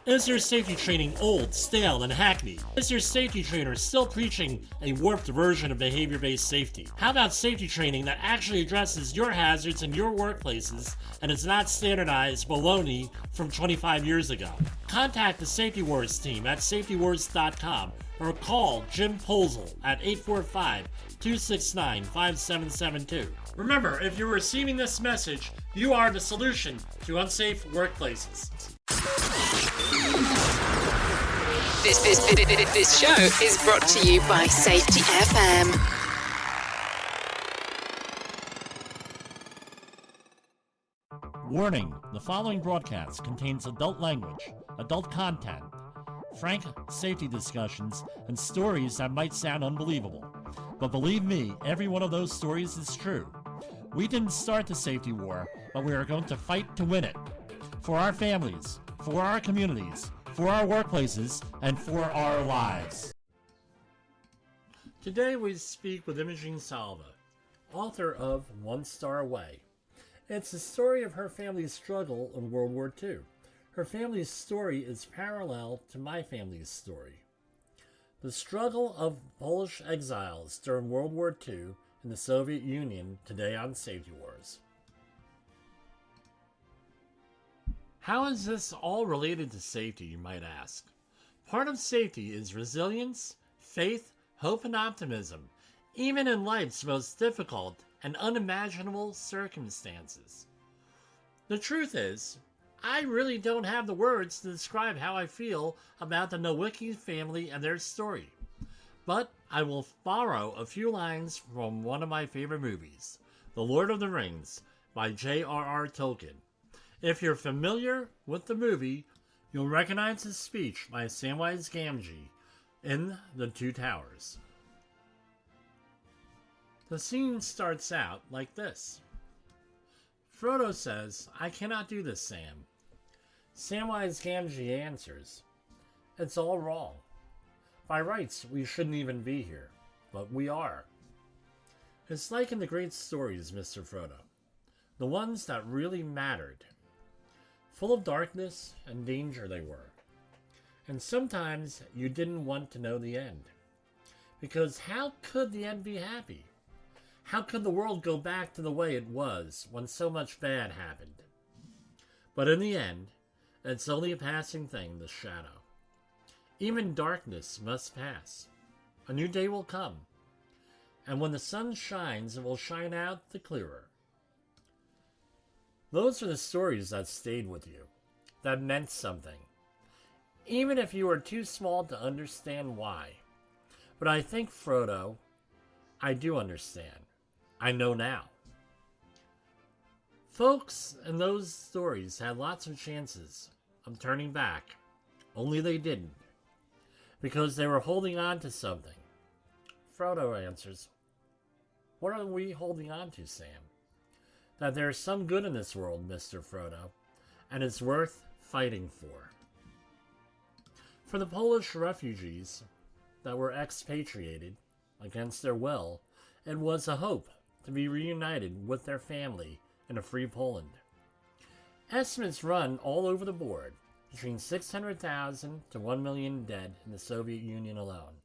Is your safety training old, stale, and hackneyed? Is your safety trainer still preaching a warped version of behavior-based safety? How about safety training that actually addresses your hazards in your workplaces and is not standardized baloney from 25 years ago? Contact the Safety Wars team at safetywars.com or call Jim Posel at 845-269-5772. Remember, if you're receiving this message, you are the solution to unsafe workplaces. This show is brought to you by Safety FM. Warning, the following broadcast contains adult language, adult content, frank safety discussions, and stories that might sound unbelievable. But believe me, every one of those stories is true. We didn't start the safety war, but we are going to fight to win it. For our families, for our communities, for our workplaces, and for our lives. Today we speak with Imogene Salva, author of One Star Away. It's the story of her family's struggle in World War II. Her family's story is parallel to my family's story. The struggle of Polish exiles during World War II in the Soviet Union, today on Safety Wars. How is this all related to safety, you might ask? Part of safety is resilience, faith, hope, and optimism, even in life's most difficult and unimaginable circumstances. The truth is, I really don't have the words to describe how I feel about the Nowicki family and their story. But I will borrow a few lines from one of my favorite movies, The Lord of the Rings, by J.R.R. Tolkien. If you're familiar with the movie, you'll recognize his speech by Samwise Gamgee in The Two Towers. The scene starts out like this. Frodo says, "I cannot do this, Sam." Samwise Gamgee answers, "It's all wrong. By rights, we shouldn't even be here, but we are." It's like in the great stories, Mr. Frodo, the ones that really mattered. Full of darkness and danger they were. And sometimes you didn't want to know the end. Because how could the end be happy? How could the world go back to the way it was when so much bad happened? But in the end, it's only a passing thing, the shadow. Even darkness must pass. A new day will come. And when the sun shines, it will shine out the clearer. Those are the stories that stayed with you, that meant something, even if you were too small to understand why. But I think, Frodo, I do understand. I know now. Folks in those stories had lots of chances of turning back, only they didn't, because they were holding on to something. Frodo answers, "What are we holding on to, Sam?" "That there's some good in this world, Mr. Frodo, and it's worth fighting for." For the Polish refugees that were expatriated against their will, it was a hope to be reunited with their family in a free Poland. Estimates run all over the board, between 600,000 to 1 million dead in the Soviet Union alone,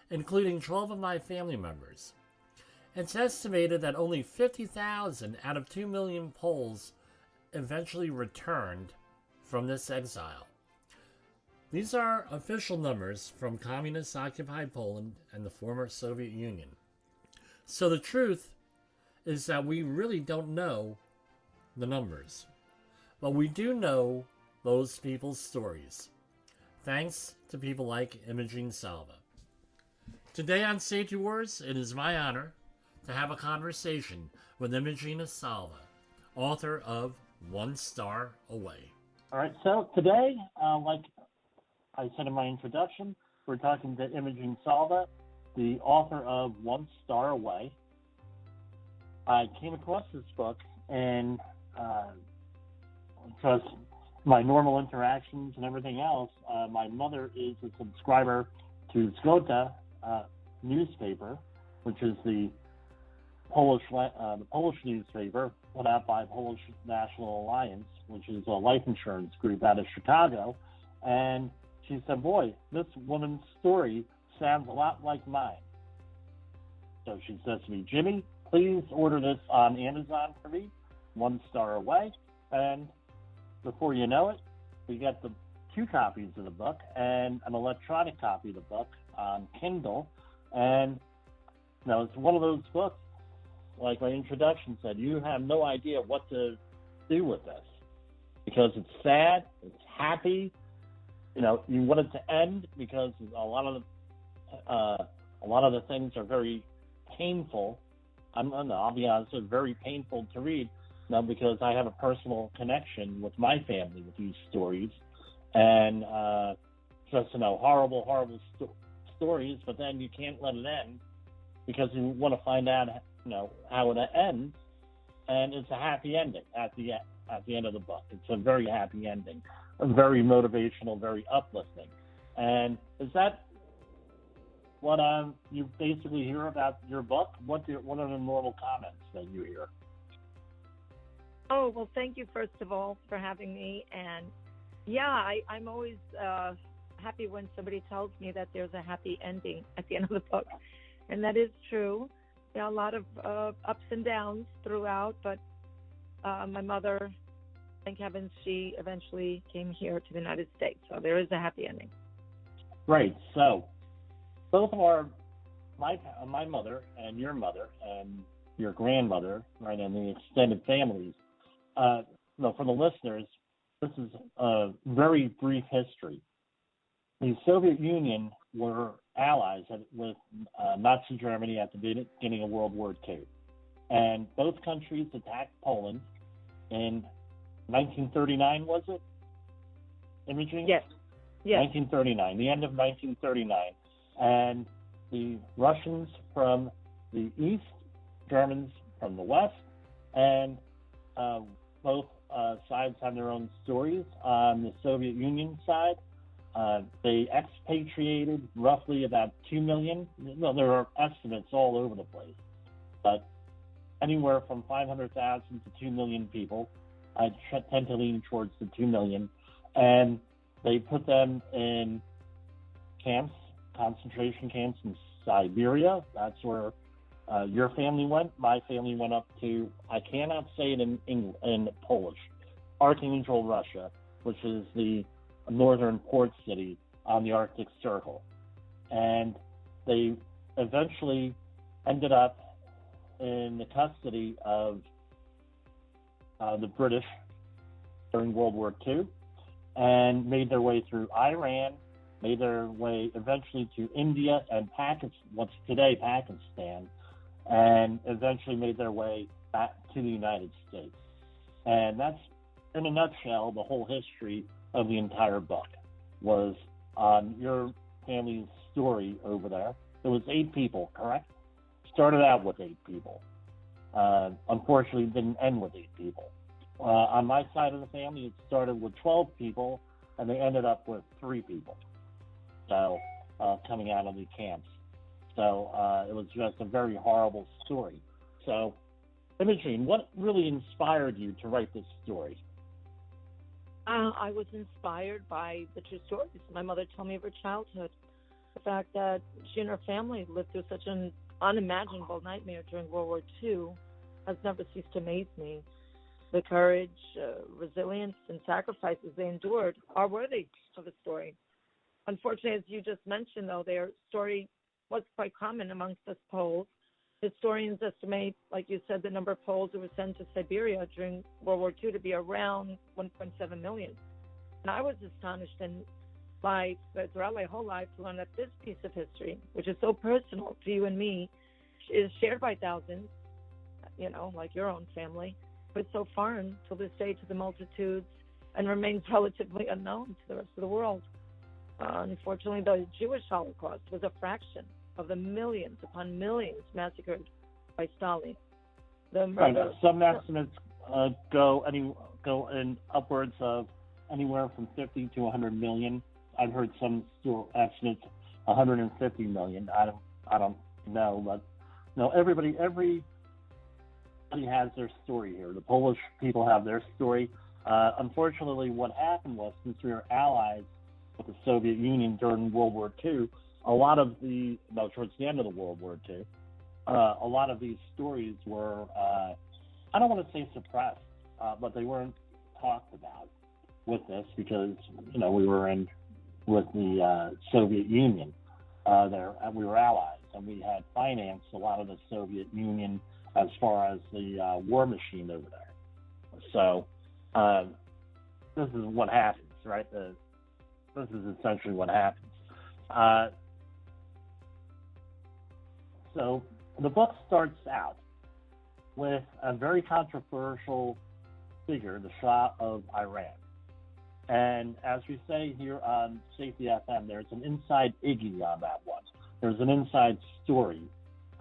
including 12 of my family members. It's estimated that only 50,000 out of 2 million Poles eventually returned from this exile. These are official numbers from communist-occupied Poland and the former Soviet Union. So the truth is that we really don't know the numbers, but we do know those people's stories, thanks to people like Imogene Salva. Today on Safety Wars, it is my honor to have a conversation with Imogene Salva, author of One Star Away. All right, so today, like I said in my introduction, we're talking to Imogene Salva, the author of One Star Away. I came across this book, and because my normal interactions and everything else, my mother is a subscriber to Zgota newspaper, which is the Polish newspaper put out by Polish National Alliance, which is a life insurance group out of Chicago. And she said, boy, this woman's story sounds a lot like mine. So she says to me, Jimmy, please order this on Amazon for me, 1 star away. And before you know it, we get the 2 copies of the book and an electronic copy of the book on Kindle. And it's one of those books, like my introduction said, you have no idea what to do with this because it's sad, it's happy. You want it to end because a lot of the things are very painful. I'll be honest, it's very painful to read because I have a personal connection with my family with these stories, and just horrible stories. But then you can't let it end because you want to find out how it ends, and it's a happy ending at the end of the book. It's a very happy ending, very motivational, very uplifting. And is that what you basically hear about your book? What are the normal comments that you hear? Oh, well, thank you, first of all, for having me. And yeah, I'm always happy when somebody tells me that there's a happy ending at the end of the book. And that is true. A lot of ups and downs throughout, but my mother, thank heavens, she eventually came here to the United States. So there is a happy ending. Right. So both of my mother and your mother and your grandmother, right, and the extended families, for the listeners, this is a very brief history. The Soviet Union were allies with Nazi Germany at the beginning of World War II. And both countries attacked Poland in 1939, was it, Imogene? Yes. 1939, the end of 1939. And the Russians from the east, Germans from the west, and both sides have their own stories. On the Soviet Union side, they expatriated roughly about 2 million. Well, there are estimates all over the place, but anywhere from 500,000 to 2 million people. I tend to lean towards the 2 million. And they put them in camps, concentration camps in Siberia. That's where your family went. My family went up to, I cannot say it in Polish, Archangel, Russia, which is the northern port city on the Arctic Circle. And they eventually ended up in the custody of the British during World War II and made their way through Iran, made their way eventually to India and what's today Pakistan, and eventually made their way back to the United States. And that's, in a nutshell, the whole history of the entire book was on your family's story over there. It was 8 people, correct? Started out with 8 people. Unfortunately, didn't end with 8 people. On my side of the family, it started with 12 people, and they ended up with 3 people. So, coming out of the camps. So, it was just a very horrible story. So, Imogene, what really inspired you to write this story? I was inspired by the true stories my mother told me of her childhood. The fact that she and her family lived through such an unimaginable nightmare during World War II has never ceased to amaze me. The courage, resilience, and sacrifices they endured are worthy of a story. Unfortunately, as you just mentioned, though, their story was quite common amongst us Poles. Historians estimate, like you said, the number of Poles who were sent to Siberia during World War II to be around 1.7 million. And I was astonished in life, throughout my whole life, to learn that this piece of history, which is so personal to you and me, is shared by thousands, like your own family, but so foreign to this day to the multitudes and remains relatively unknown to the rest of the world. Unfortunately, the Jewish Holocaust was a fraction of the millions upon millions massacred by Stalin. Some estimates go in upwards of anywhere from 50 to 100 million. I've heard some estimates 150 million. I don't know, but no, everybody has their story here. The Polish people have their story. Unfortunately, what happened was, since we were allies Soviet Union during World War II, towards the end of the World War II, a lot of these stories were, I don't want to say suppressed, but they weren't talked about with this because, we were in with the Soviet Union there, and we were allies, and we had financed a lot of the Soviet Union as far as the war machine over there. So this is what happens, right? This is essentially what happens. So the book starts out with a very controversial figure, the Shah of Iran. And as we say here on Safety FM, there's an inside Iggy on that one. There's an inside story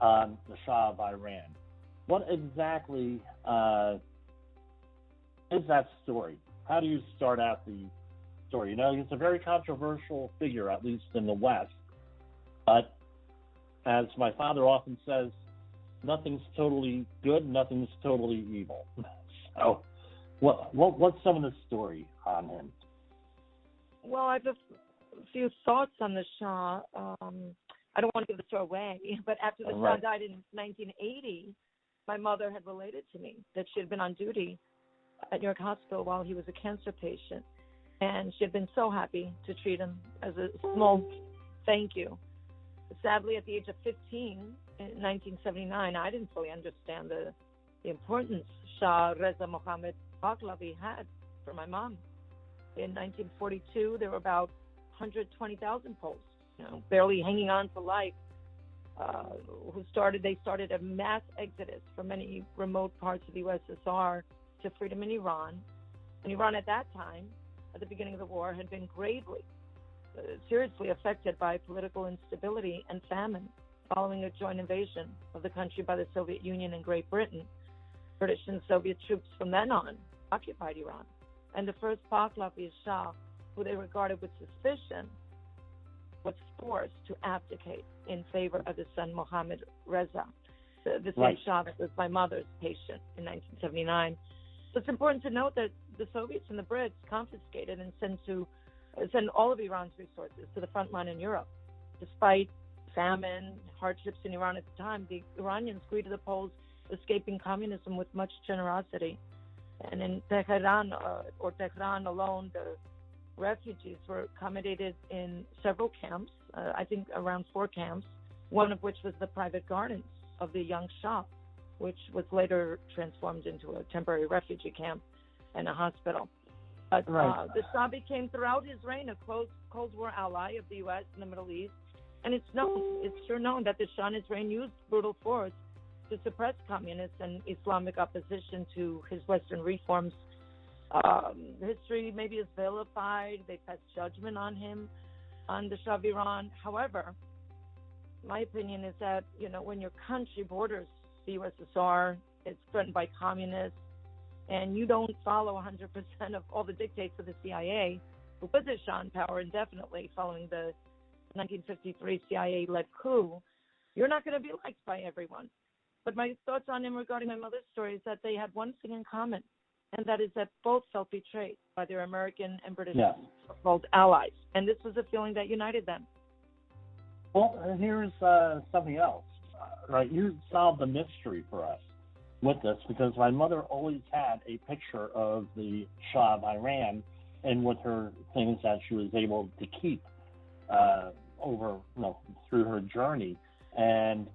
on the Shah of Iran. What exactly is that story? How do you start out the story? He's a very controversial figure, at least in the West. But as my father often says, nothing's totally good, nothing's totally evil. So what's some of the story on him? Well, I have a few thoughts on the Shah. I don't want to give the story away, but after the Shah died in 1980, my mother had related to me that she had been on duty at New York Hospital while he was a cancer patient, and she had been so happy to treat him as a small thank you. Sadly, at the age of 15, in 1979, I didn't fully understand the importance Shah Reza Mohammad Pahlavi had for my mom. In 1942, there were about 120,000 Poles, barely hanging on to life, they started a mass exodus from many remote parts of the USSR to freedom in Iran. And Iran at that time, at the beginning of the war, had been seriously affected by political instability and famine following a joint invasion of the country by the Soviet Union and Great Britain. British and Soviet troops from then on occupied Iran. And the first Pahlavi Shah, who they regarded with suspicion, was forced to abdicate in favor of his son Mohammad Reza, the same Shah that was my mother's patient in 1979. So it's important to note that the Soviets and the Brits confiscated and sent all of Iran's resources to the front line in Europe. Despite famine, hardships in Iran at the time, the Iranians greeted the Poles escaping communism with much generosity. And in Tehran alone, the refugees were accommodated in several camps, I think around 4 camps, one of which was the private gardens of the young Shah, which was later transformed into a temporary refugee camp and a hospital. But the Shah became, throughout his reign, a Cold War ally of the U.S. in the Middle East. And it's sure known that the Shah in his reign used brutal force to suppress communist and Islamic opposition to his Western reforms. History maybe is vilified. They passed judgment on him, on the Shah of Iran. However, my opinion is that, when your country borders the USSR, it's threatened by communists, and you don't follow 100% of all the dictates of the CIA, who put the Shah in power indefinitely following the 1953 CIA-led coup, you're not going to be liked by everyone. But my thoughts on him regarding my mother's story is that they had one thing in common, and that is that both felt betrayed by their American and British so-called allies. And this was a feeling that united them. Well, here's something else. You solved the mystery for us with this, because my mother always had a picture of the Shah of Iran and with her things that she was able to keep through her journey. And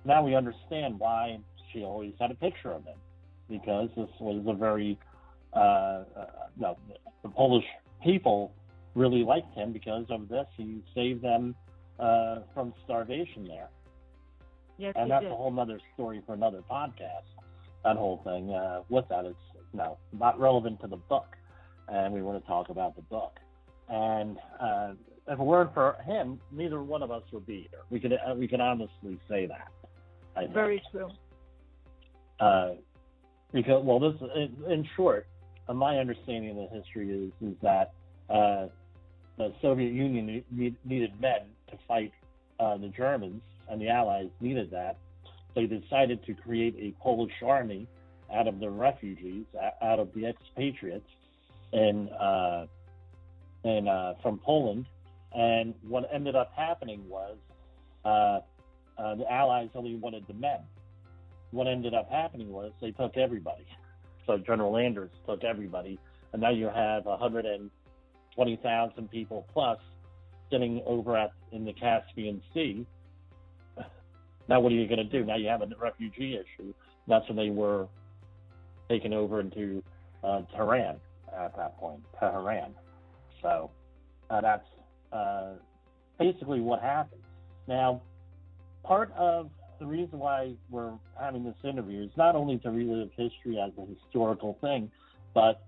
now we understand why she always had a picture of him, because this was a very, the Polish people really liked him because of this. He saved them from starvation there. Yes, and that's a whole other story for another podcast, that whole thing. With that, it's not relevant to the book, and we want to talk about the book. And if it weren't for him, neither one of us would be here. We could honestly say that. I think. Very true. Because, this, in short, my understanding of the history is that the Soviet Union needed men to fight the Germans, and the Allies needed that. They decided to create a Polish army out of the refugees, out of the expatriates in from Poland, and what ended up happening was the Allies only wanted the men. What ended up happening was they took everybody. So General Anders took everybody, and now you have 120,000 people plus sitting over in the Caspian Sea. Now what are you going to do? Now you have a refugee issue. That's when they were taken over into Tehran at that point, Tehran. So that's basically what happened. Now, part of the reason why we're having this interview is not only to relive history as a historical thing, but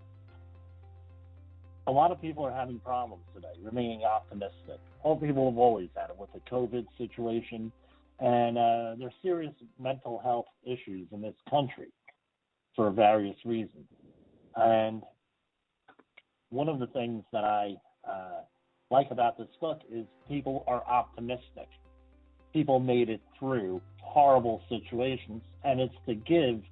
a lot of people are having problems today, remaining optimistic. All people have always had it with the COVID situation, and there's serious mental health issues in this country for various reasons. And one of the things that I like about this book is people are optimistic. People made it through horrible situations, and it's to give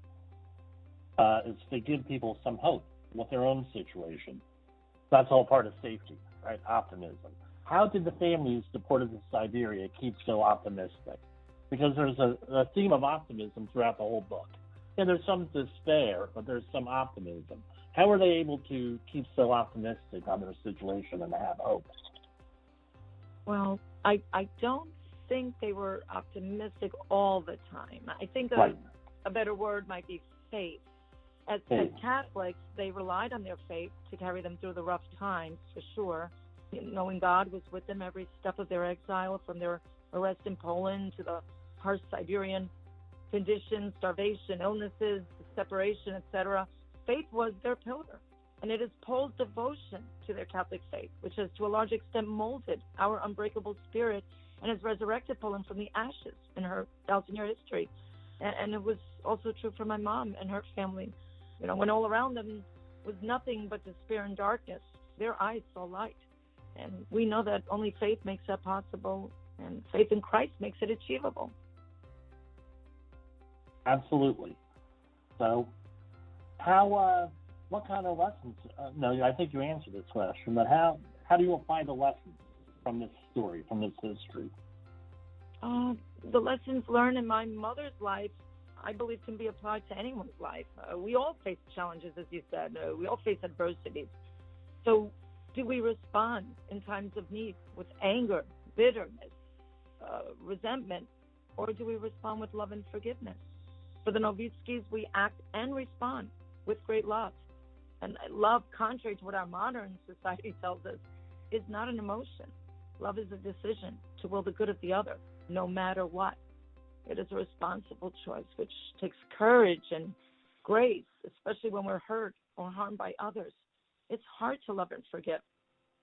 people some hope with their own situation. That's all part of safety, right? Optimism. How did the families deported to Siberia keep so optimistic? Because there's a theme of optimism throughout the whole book. Yeah, there's some despair, but there's some optimism. How are they able to keep so optimistic on their situation and have hope? Well, I don't think they were optimistic all the time. I think a better word might be faith. As Catholics, they relied on their faith to carry them through the rough times, for sure, knowing God was with them every step of their exile, from their arrest in Poland to the harsh Siberian conditions, starvation, illnesses, separation, etc. Faith was their pillar, and it is Paul's devotion to their Catholic faith, which has to a large extent molded our unbreakable spirit and has resurrected Poland from the ashes in her 1,000-year history. And it was also true for my mom and her family. You know, when all around them was nothing but despair and darkness, their eyes saw light. And we know that only faith makes that possible, and faith in Christ makes it achievable. Absolutely. So, what kind of lessons? No, I think you answered this question, but how do you apply the lessons from this story, from this history? The lessons learned in my mother's life, I believe, can be applied to anyone's life. We all face challenges, as you said. We all face adversities. So do we respond in times of need with anger, bitterness, resentment, or do we respond with love and forgiveness? For the Novitskys, we act and respond with great love. And love, contrary to what our modern society tells us, is not an emotion. Love is a decision to will the good of the other, no matter what. It is a responsible choice, which takes courage and grace, especially when we're hurt or harmed by others. It's hard to love and forgive.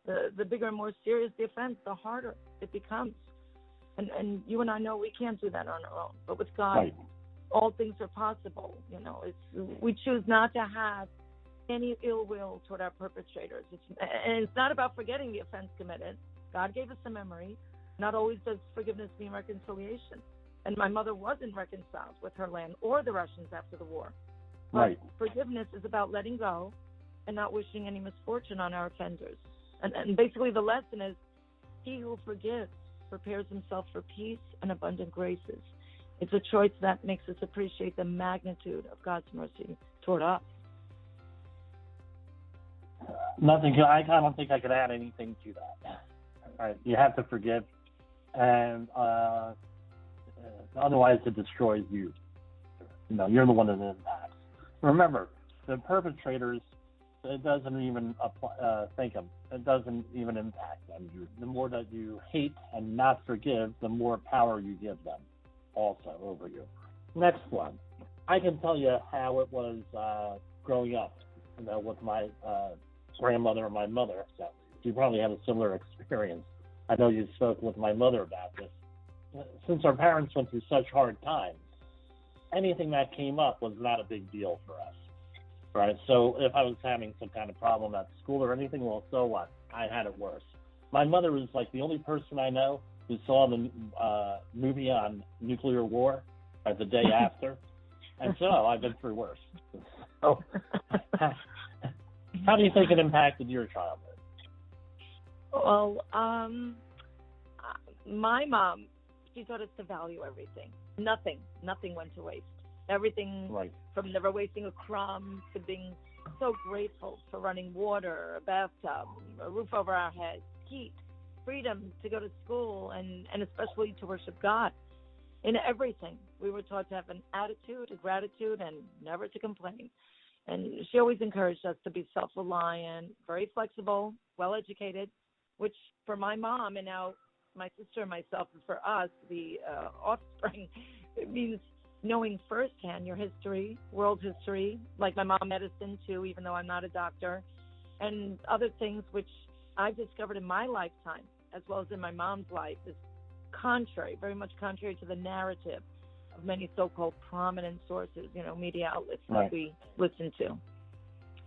The bigger and more serious the offense, the harder it becomes. And you and I know we can't do that on our own. But with God, right, all things are possible. You know, we choose not to have any ill will toward our perpetrators. And it's not about forgetting the offense committed. God gave us a memory. Not always does forgiveness mean reconciliation. And my mother wasn't reconciled with her land or the Russians after the war. But right, forgiveness is about letting go and not wishing any misfortune on our offenders. And basically the lesson is, he who forgives prepares himself for peace and abundant graces. It's a choice that makes us appreciate the magnitude of God's mercy toward us. I don't think I could add anything to that. Right, you have to forgive, and otherwise it destroys you. You know, you're the one that impacts. Remember, the perpetrators, it doesn't even it doesn't even impact them. The more that you hate and not forgive, the more power you give them also over you. Next one. I can tell you how it was growing up, you know, with my grandmother and my mother. So you probably have a similar experience. I know you spoke with my mother about this. Since our parents went through such hard times, anything that came up was not a big deal for us, right? So if I was having some kind of problem at school or anything, well, so what? I had it worse. My mother was like the only person I know who saw the movie on nuclear war the day after, and so I've been through worse. So, how do you think it impacted your childhood? Well, my mom, she taught us to value everything. Nothing went to waste. Everything Right. from never wasting a crumb to being so grateful for running water, a bathtub, a roof over our heads, heat, freedom to go to school, and especially to worship God. In everything, we were taught to have an attitude, a gratitude, and never to complain. And she always encouraged us to be self-reliant, very flexible, well-educated, which for my mom and now my sister and myself, and for us, the offspring, it means knowing firsthand your history, world history, like my mom, medicine too, even though I'm not a doctor, and other things which I've discovered in my lifetime, as well as in my mom's life, is contrary, very much contrary to the narrative of many so-called prominent sources, media outlets Right. that we listen to.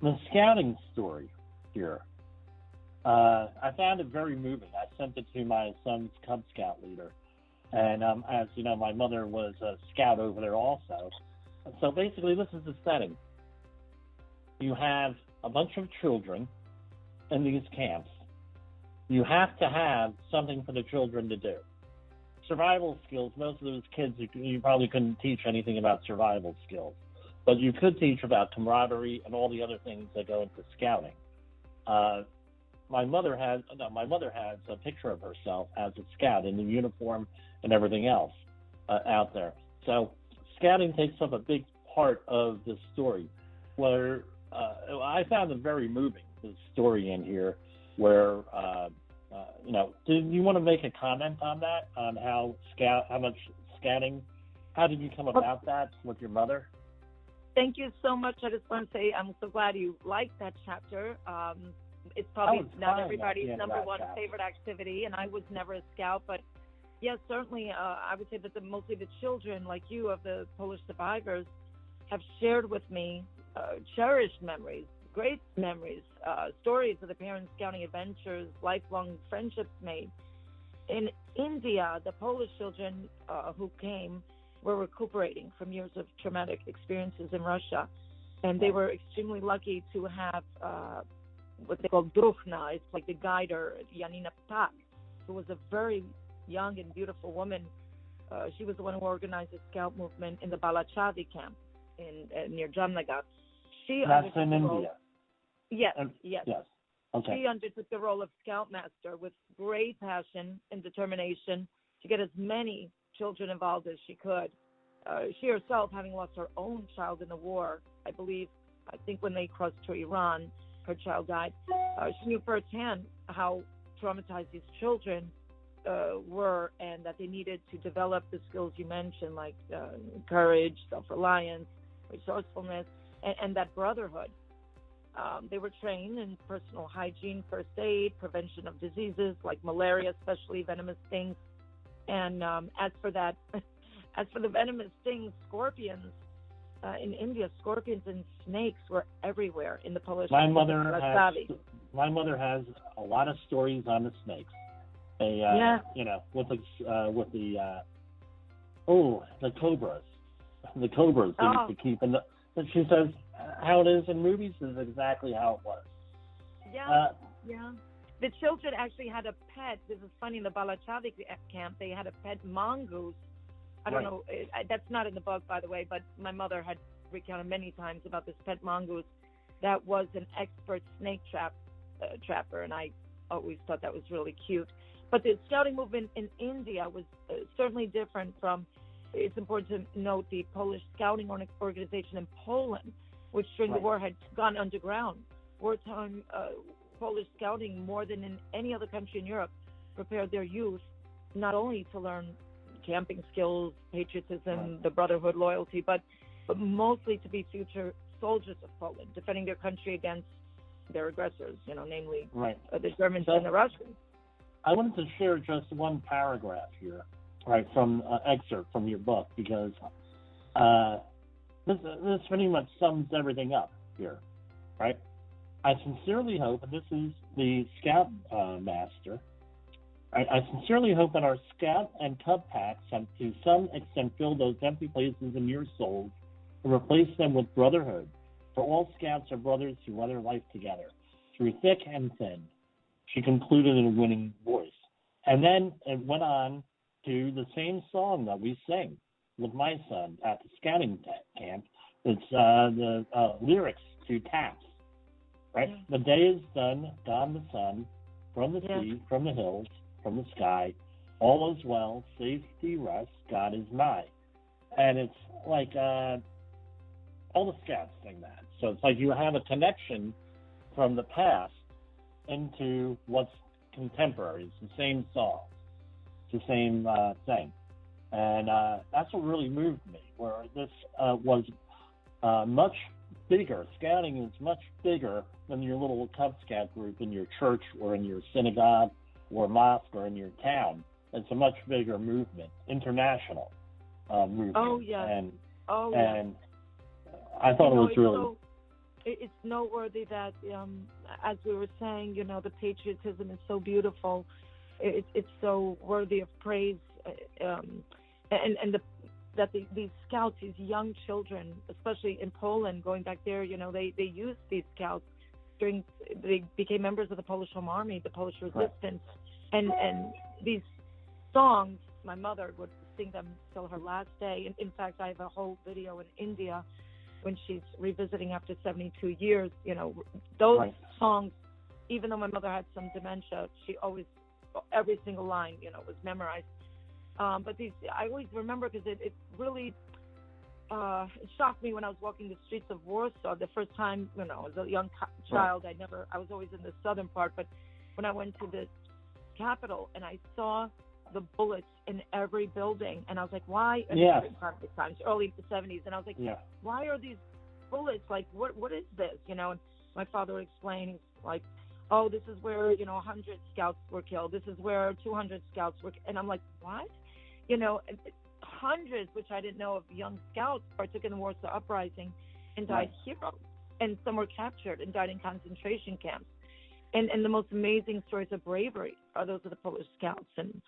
The scouting story here, I found it very moving. I sent it to my son's Cub Scout leader. And as you know, my mother was a scout over there also. So basically, this is the setting. You have a bunch of children in these camps. You have to have something for the children to do. Survival skills, most of those kids, you probably couldn't teach anything about survival skills. But you could teach about camaraderie and all the other things that go into scouting. My mother has a picture of herself as a scout in the uniform and everything else out there. So scouting takes up a big part of the story. Where I found it very moving, the story in here, where did you want to make a comment on that, on how much scouting? How did you come about that with your mother? Thank you so much. I just want to say I'm so glad you liked that chapter. It's probably not everybody's number one favorite activity, and I was never a scout, but yes, certainly I would say that mostly the children like you of the Polish survivors have shared with me cherished memories, great memories, stories of the parents' scouting adventures, lifelong friendships made. In India, the Polish children who came were recuperating from years of traumatic experiences in Russia, and they were extremely lucky to have what they call Druhna. It's like the guider, Janina Pak, who was a very young and beautiful woman. She was the one who organized the scout movement in the Balachavy camp near Jamnagar. That's in India. Yes. Yes. Okay. She undertook the role of scoutmaster with great passion and determination to get as many children involved as she could. She herself, having lost her own child in the war, I think when they crossed to Iran, her child died. She knew firsthand how traumatized these children were, and that they needed to develop the skills you mentioned, like courage, self-reliance, resourcefulness, and that brotherhood. They were trained in personal hygiene, first aid, prevention of diseases like malaria, especially venomous stings. And as for the venomous stings, scorpions, in India, scorpions and snakes were everywhere in the Polish. My mother has a lot of stories on the snakes. With the cobras. The cobras they used to keep. And she says how it is in movies is exactly how it was. Yeah. The children actually had a pet. This is funny. In the Balachavy camp, they had a pet mongoose. I don't know. That's not in the book, by the way, but my mother had recounted many times about this pet mongoose that was an expert snake trapper, and I always thought that was really cute. But the scouting movement in India was certainly different from, it's important to note, the Polish scouting organization in Poland, which during the war had gone underground. Wartime Polish scouting, more than in any other country in Europe, prepared their youth not only to learn camping skills, patriotism, the brotherhood, loyalty, but mostly to be future soldiers of Poland, defending their country against their aggressors, namely the Germans and the Russians. I wanted to share just one paragraph here, from excerpt from your book, because this pretty much sums everything up here, right? I sincerely hope, and this is the Scout Master, I sincerely hope that our Scout and Cub packs have to some extent filled those empty places in your souls and replaced them with brotherhood. For all Scouts are brothers who weather life together, through thick and thin. she concluded in a winning voice. And then it went on to the same song that we sing with my son at the scouting camp. It's the lyrics to Taps, right? Yeah. The day is done, gone the sun, from the sea, from the hills, from the sky. All is well, safety rests, God is nigh. And it's like all the scouts sing that. So it's like you have a connection from the past into what's contemporary. It's the same song. It's the same thing. And that's what really moved me, where this was much bigger. Scouting is much bigger than your little Cub Scout group in your church or in your synagogue or mosque or in your town. It's a much bigger movement, international movement. Oh, yeah. And I thought it was really... It's noteworthy that, as we were saying, the patriotism is so beautiful. It's so worthy of praise. That these scouts, these young children, especially in Poland, going back there, they used these scouts they became members of the Polish Home Army, the Polish Resistance, and these songs, my mother would sing them till her last day. And in fact, I have a whole video in India when she's revisiting after 72 years. Those songs, even though my mother had some dementia, she always, every single line, was memorized. But I always remember because it really it shocked me when I was walking the streets of Warsaw the first time. As a young child, I was always in the southern part. But when I went to the capital and I saw the bullets in every building, and I was like, why? Times early 70s, and I was like, why are these bullets? Like, what is this? And my father would explain. He's like, oh, this is where 100 scouts were killed. This is where 200 scouts were, and I'm like, what? Hundreds, which I didn't know of, young scouts partook in the Warsaw Uprising and died heroes, and some were captured and died in concentration camps. And the most amazing stories of bravery are those of the Polish scouts. And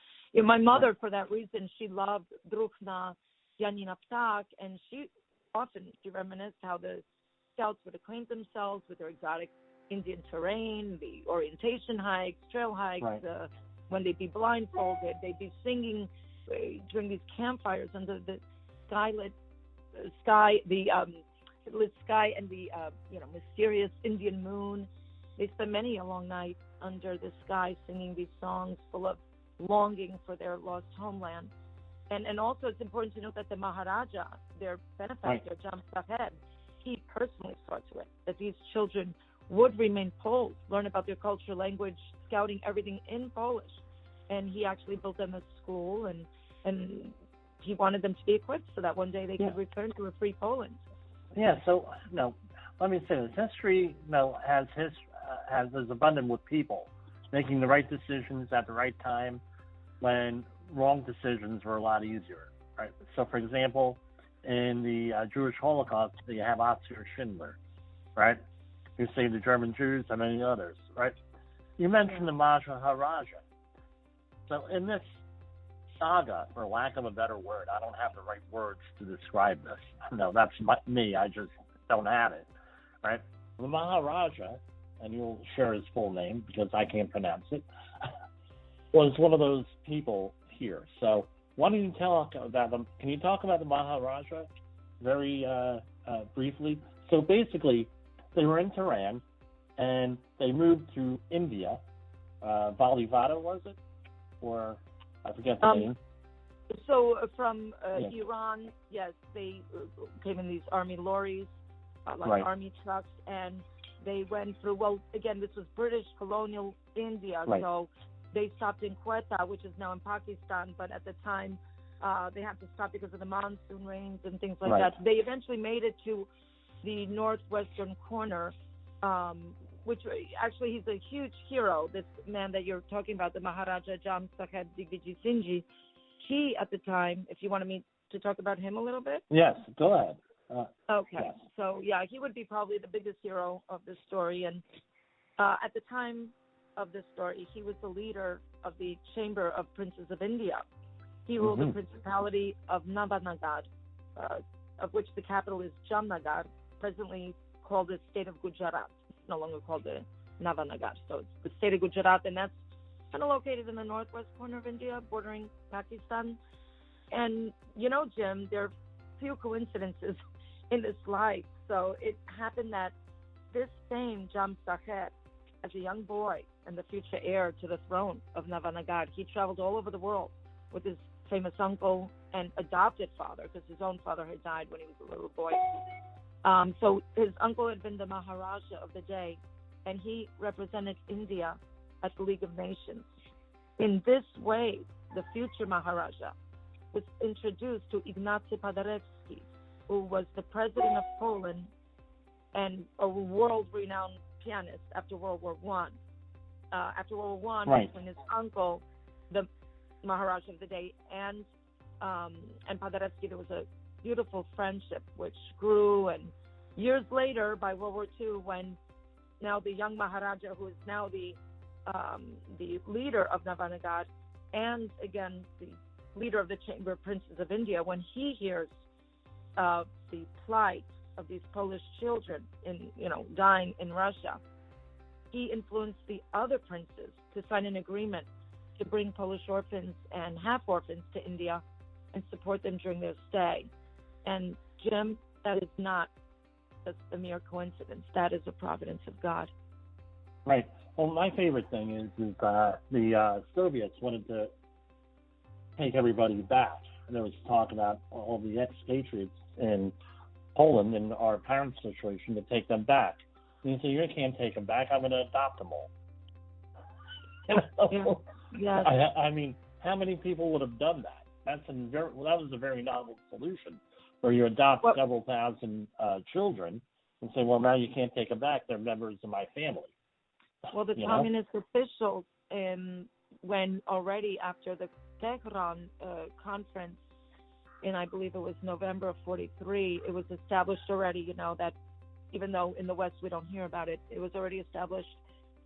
my mother, for that reason, she loved Druhna, Janina Ptak, and she reminisced how the scouts would acquaint themselves with their exotic Indian terrain, the orientation hikes, trail hikes, when they'd be blindfolded, they'd be singing during these campfires under the lit sky and the mysterious Indian moon. They spent many a long night under the sky singing these songs full of longing for their lost homeland. And also it's important to note that the Maharaja, their benefactor, Jam Sahed, he personally saw to it that these children would remain Poles, learn about their culture, language, scouting, everything in Polish. And he actually built them a school, and he wanted them to be equipped so that one day they could return to a free Poland. Yeah, so, let me say this. History, is abundant with people making the right decisions at the right time when wrong decisions were a lot easier, right? So, for example, in the Jewish Holocaust, you have Oskar Schindler, right, who saved the German Jews and many others, right? You mentioned the Maharaja. So in this saga, for lack of a better word, I don't have the right words to describe this. No, that's me. I just don't have it, right? The Maharaja, and you'll share his full name because I can't pronounce it, was one of those people here. So why don't you talk about them? Can you talk about the Maharaja very briefly? So basically, they were in Tehran, and they moved to India. Balivada, was it? Or I forget the name. So from Iran, yes, they came in these army lorries, army trucks, and they went through, well, again, this was British colonial India, so they stopped in Quetta, which is now in Pakistan, but at the time they had to stop because of the monsoon rains and things like that. They eventually made it to the northwestern corner, which actually he's a huge hero, this man that you're talking about, the Maharaja Jam Sahed Digvijay Singhji. He, at the time, if you wanted me to talk about him a little bit? Yes, go ahead. Okay, yes. So he would be probably the biggest hero of this story. And at the time of this story, he was the leader of the Chamber of Princes of India. He ruled the Principality of Nabanagar, of which the capital is Jamnagar, presently called the state of Gujarat. It's no longer called the Navanagar. So it's the state of Gujarat, and that's kind of located in the northwest corner of India, bordering Pakistan. And, Jim, there are few coincidences in this life. So it happened that this same Jam Saher, as a young boy and the future heir to the throne of Navanagar, he traveled all over the world with his famous uncle and adopted father, because his own father had died when he was a little boy. So his uncle had been the Maharaja of the day, and he represented India at the League of Nations. In this way, the future Maharaja was introduced to Ignacy Paderewski, who was the president of Poland and a world-renowned pianist after World War One. After World War One, right. When his uncle, the Maharaja of the day, and Paderewski, there was a beautiful friendship which grew. And years later, by World War II, when now the young Maharaja, who is now the leader of Navanagar, and again the leader of the Chamber of Princes of India, when he hears of the plight of these Polish children dying in Russia, he influenced the other princes to sign an agreement to bring Polish orphans and half-orphans to India and support them during their stay. And Jim, that is not just a mere coincidence. That is a providence of God. Right. Well, my favorite thing is the Soviets wanted to take everybody back. And there was talk about all the expatriates in Poland and our parents' situation to take them back. And you say, you can't take them back. I'm going to adopt them all. Yes. I mean, how many people would have done that? That was a very novel solution, where you adopt several thousand children and say, well, now you can't take them back. They're members of my family. Well, the communist officials, when already after the Tehran conference in, I believe it was November of 1943, it was established already, that even though in the West we don't hear about it, it was already established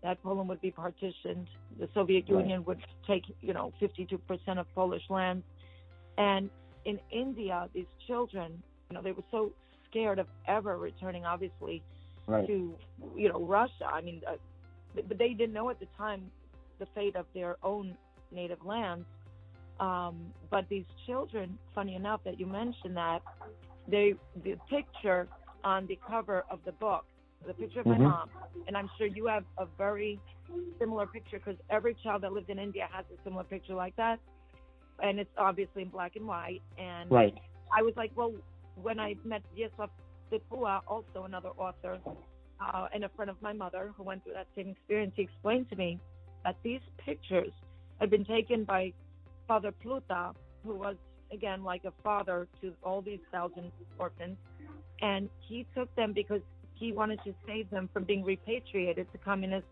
that Poland would be partitioned. The Soviet Union would take, 52% of Polish land. And in India, these children, they were so scared of ever returning, obviously, to, Russia. I mean, but they didn't know at the time the fate of their own native lands. But these children, funny enough that you mentioned that, the picture on the cover of the book, the picture of my mom, and I'm sure you have a very similar picture, because every child that lived in India has a similar picture like that, and it's obviously in black and white. And I was like, well, when I met Wiesław Stipula, also another author, and a friend of my mother who went through that same experience, he explained to me that these pictures had been taken by Father Pluta, who was, again, like a father to all these 1,000 orphans, and he took them because he wanted to save them from being repatriated to communist,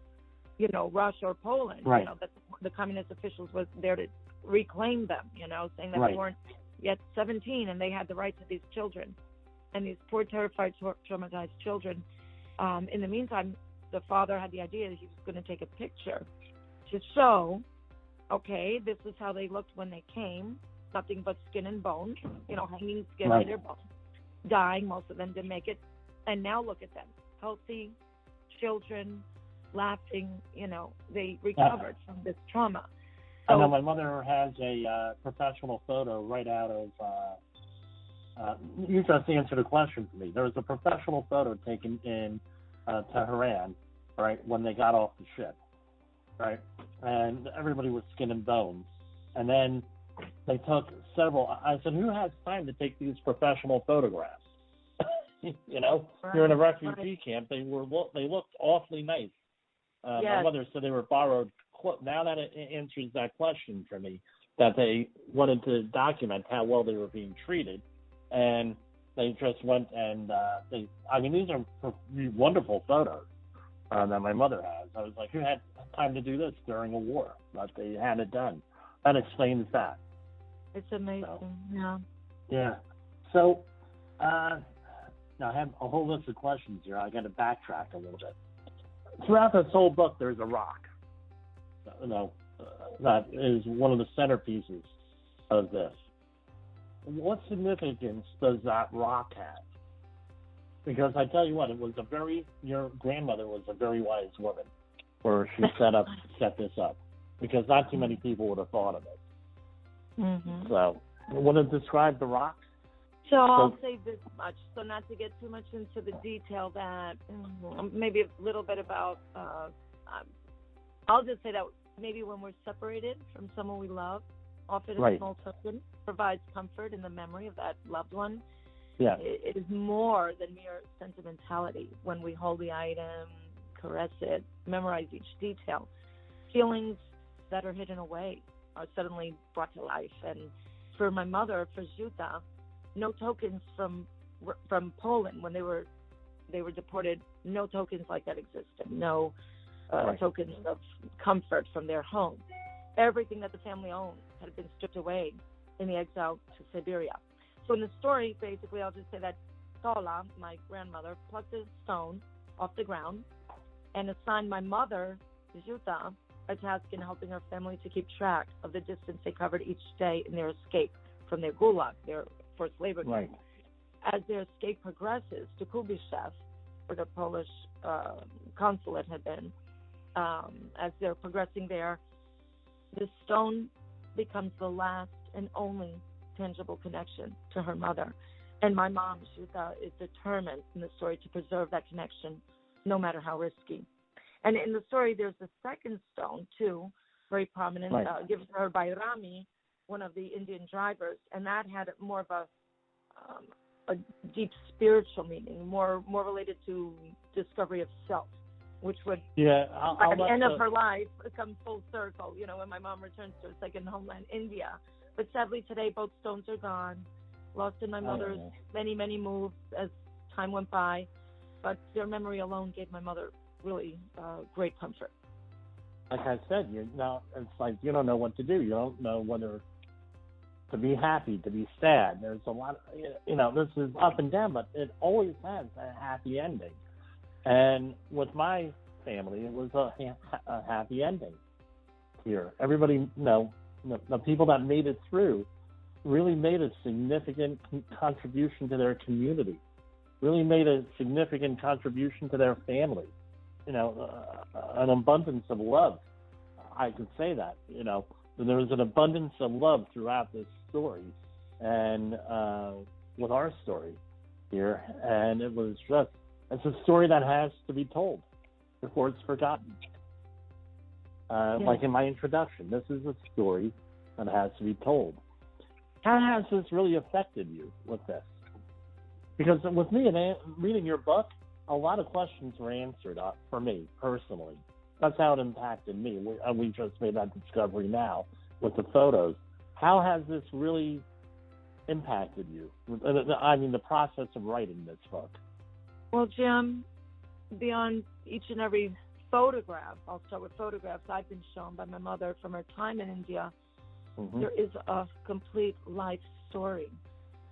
Russia or Poland. That the communist officials was there to reclaim them, saying that they weren't yet 17 and they had the rights of these children. And these poor, terrified, traumatized children. In the meantime, the father had the idea that he was going to take a picture to show, okay, this is how they looked when they came, nothing but skin and bone, hanging skin on their bones, dying, most of them didn't make it. And now look at them, healthy children, laughing, they recovered from this trauma. So, I know my mother has a professional photo right out of, you just answered a question for me. There was a professional photo taken in Tehran, when they got off the ship, and everybody was skin and bones. And then they took several. I said, who has time to take these professional photographs? You're in a refugee camp. They looked awfully nice. My mother said they were borrowed. Now that it answers that question for me, that they wanted to document how well they were being treated, and they just went and these are wonderful photos that my mother has. I was like, who had time to do this during a war? But they had it done. That explains that. It's amazing. So, yeah. So. Now, I have a whole list of questions here. I got to backtrack a little bit. Throughout this whole book, there's a rock. That is one of the centerpieces of this. What significance does that rock have? Because I tell you what, your grandmother was a very wise woman. where she set this up, because not too many people would have thought of it. Mm-hmm. So, want to describe the rocks? So I'll say this much, so not to get too much into the detail, that maybe a little bit about, I'll just say that maybe when we're separated from someone we love, often a small token provides comfort in the memory of that loved one. Yeah. It is more than mere sentimentality when we hold the item, caress it, memorize each detail. Feelings that are hidden away are suddenly brought to life. And for my mother, for Zhuta, no tokens from Poland when they were deported. No tokens like that existed. No tokens of comfort from their home. Everything that the family owned had been stripped away in the exile to Siberia. So in the story, basically, I'll just say that Tola, my grandmother, plucked a stone off the ground and assigned my mother, Zhuta, a task in helping her family to keep track of the distance they covered each day in their escape from their gulag, their forced labor camp. Right. As their escape progresses to Kubyshev, where the Polish consulate had been, as they're progressing there, the stone becomes the last and only tangible connection to her mother. And my mom, Zhuta, is determined in the story to preserve that connection, no matter how risky. And in the story, there's a second stone, too, very prominent, given to her by Rami, one of the Indian drivers, and that had more of a deep spiritual meaning, more related to discovery of self, which would, at the end of her life, come full circle, when my mom returns to her second homeland, India. But sadly, today, both stones are gone, lost in my mother's many, many moves as time went by. But their memory alone gave my mother really great comfort. Like I said, it's like you don't know what to do. You don't know whether to be happy, to be sad. There's a lot, this is up and down, but it always has a happy ending. And with my family, it was a happy ending here. Everybody, the people that made it through really made a significant contribution to their community, really made a significant contribution to their family. An abundance of love. I could say that, there was an abundance of love throughout this story and with our story here. And it's a story that has to be told before it's forgotten. Like in my introduction, this is a story that has to be told. How has this really affected you with this? Because with me and reading your book, a lot of questions were answered for me personally. That's how it impacted me. We just made that discovery now with the photos. How has this really impacted you? I mean, the process of writing this book. Well, Jim, beyond each and every photograph, I'll start with photographs I've been shown by my mother from her time in India, there is a complete life story.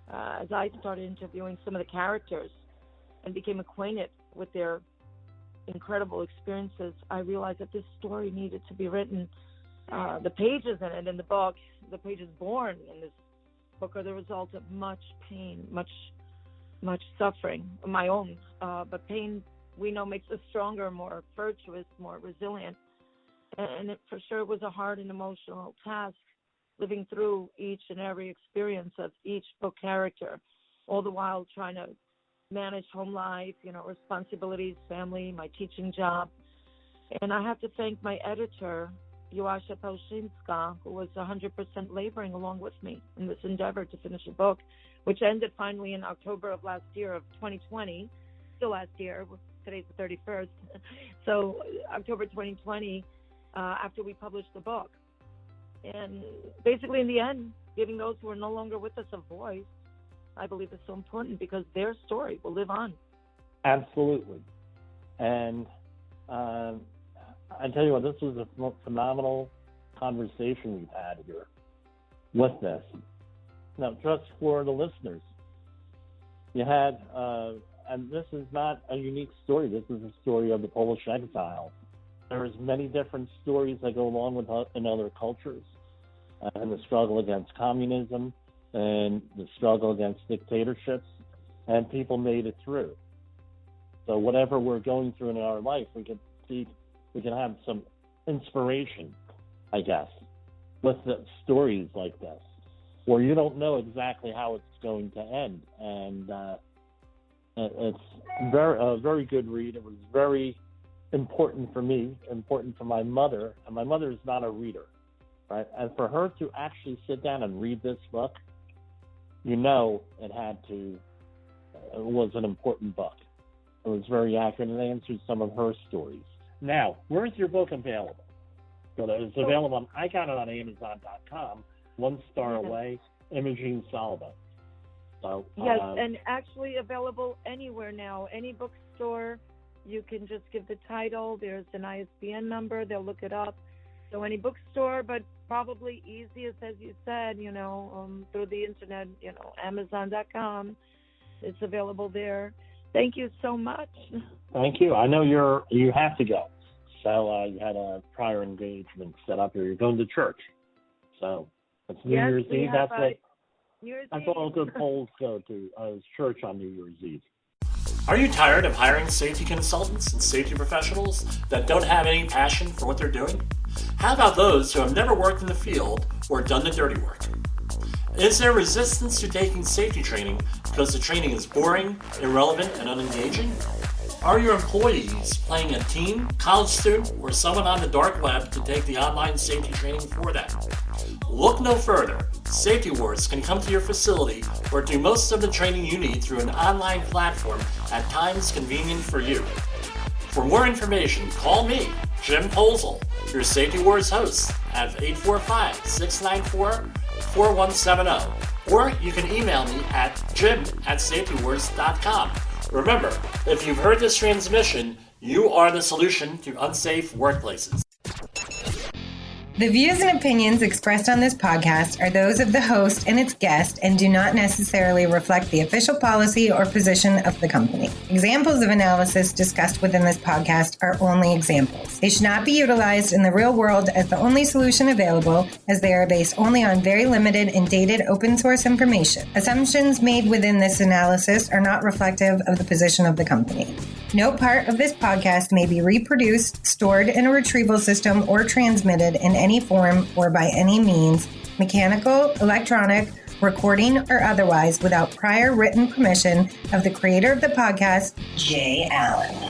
As I started interviewing some of the characters and became acquainted with their incredible experiences, I realized that this story needed to be written. The pages in it, in the book, the pages born in this book are the result of much pain, much suffering, my own. But pain, we know, makes us stronger, more virtuous, more resilient. And it for sure was a hard and emotional task, living through each and every experience of each book character, all the while trying to manage home life, responsibilities, family, my teaching job. And I have to thank my editor, Joasha Pelshinska, who was 100% laboring along with me in this endeavor to finish a book, which ended finally in October of last year of 2020, still last year, today's the 31st. So October 2020, after we published the book. And basically in the end, giving those who are no longer with us a voice, I believe is so important because their story will live on. Absolutely. And I tell you what, this was a phenomenal conversation we've had here with this. Now, just for the listeners, you had, and this is not a unique story. This is a story of the Polish exile. There's many different stories that go along with in other cultures, and the struggle against communism, and the struggle against dictatorships, and people made it through. So whatever we're going through in our life, we can see we can have some inspiration, I guess, with the stories like this, where you don't know exactly how it's going to end. And it's a very good read. It was very important for me, important for my mother, and my mother is not a reader, right? And for her to actually sit down and read this book, it was an important book. It was very accurate and answered some of her stories. Now, where's your book available? So it's available on, I got it on Amazon.com, 1 star away, Imogene Salva. So, yes, and actually available anywhere now, any bookstore. You can just give the title. There's an ISBN number. They'll look it up. So any bookstore, but probably easiest, as you said, through the internet, Amazon.com. It's available there. Thank you so much. Thank you. I know you have to go. So you had a prior engagement set up here. You're going to church. So it's New Year's Eve. That's all good Poles go to church on New Year's Eve. Are you tired of hiring safety consultants and safety professionals that don't have any passion for what they're doing? How about those who have never worked in the field or done the dirty work? Is there resistance to taking safety training because the training is boring, irrelevant, and unengaging? Are your employees playing a teen, college student, or someone on the dark web to take the online safety training for them? Look no further. Safety Wars can come to your facility or do most of the training you need through an online platform at times convenient for you. For more information, call me, Jim Posel, your Safety Wars host, at 845-694-4170. Or you can email me at jim@safetywars.com. Remember, if you've heard this transmission, you are the solution to unsafe workplaces. The views and opinions expressed on this podcast are those of the host and its guest and do not necessarily reflect the official policy or position of the company. Examples of analysis discussed within this podcast are only examples. They should not be utilized in the real world as the only solution available, as they are based only on very limited and dated open source information. Assumptions made within this analysis are not reflective of the position of the company. No part of this podcast may be reproduced, stored in a retrieval system, or transmitted in any form or by any means, mechanical, electronic, recording, or otherwise, without prior written permission of the creator of the podcast, Jay Allen.